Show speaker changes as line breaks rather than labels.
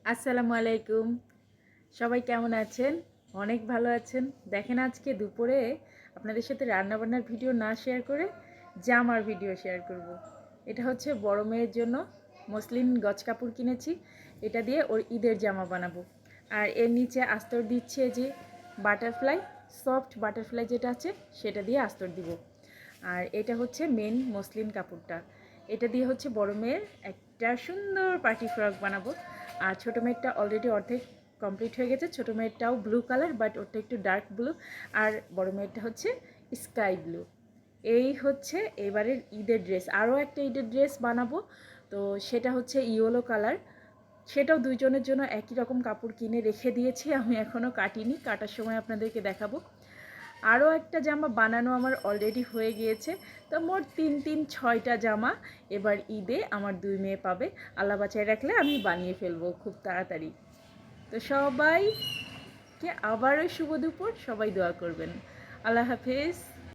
আসসালামু আলাইকুম। সবাই কেমন আছেন? অনেক ভালো আছেন। দেখেন আজকে দুপুরে আপনাদের সাথে রান্নাবান্নার ভিডিও না শেয়ার করে জামার ভিডিও শেয়ার করব। এটা হচ্ছে বড় মেয়ের জন্য মসলিন গজ কাপড় কিনেছি। এটা দিয়ে ওর ঈদের জামা বানাবো। আর এর নিচে আস্তর দিচ্ছে যে বাটারফ্লাই, সফট বাটারফ্লাই যেটা আছে সেটা দিয়ে আস্তর দিব। আর এটা হচ্ছে মেন মসলিন কাপড়টা। এটা দিয়ে হচ্ছে বড় মেয়ের একটা সুন্দর পার্টি ফ্রক বানাবো। আর ছোটো মেয়েরটা অলরেডি অর্ধেক কমপ্লিট হয়ে গেছে। ছোটো মেয়েরটাও ব্লু কালার, বাট ওটা একটু ডার্ক ব্লু। আর বড় মেয়েরটা হচ্ছে স্কাই ব্লু। এই হচ্ছে এবারের ঈদের ড্রেস। আরও একটা ঈদের ড্রেস বানাবো, তো সেটা হচ্ছে ইয়েলো কালার। সেটাও দুইজনের জন্য একই রকম কাপড় কিনে রেখে দিয়েছি, আমি এখনও কাটিনি, কাটার সময় আপনাদেরকে দেখাবো। আরও একটা জামা বানানো আমার অলরেডি হয়ে গিয়েছে। তো মোট 6টা জামা এবার ঈদে আমার 2 মেয়ে পাবে। আল্লাহ বাঁচায় রাখলে আমি বানিয়ে ফেলবো খুব তাড়াতাড়ি। তো সবাইকে আবারও শুভ দুপুর, সবাই দোয়া করবেন। আল্লাহ হাফেজ।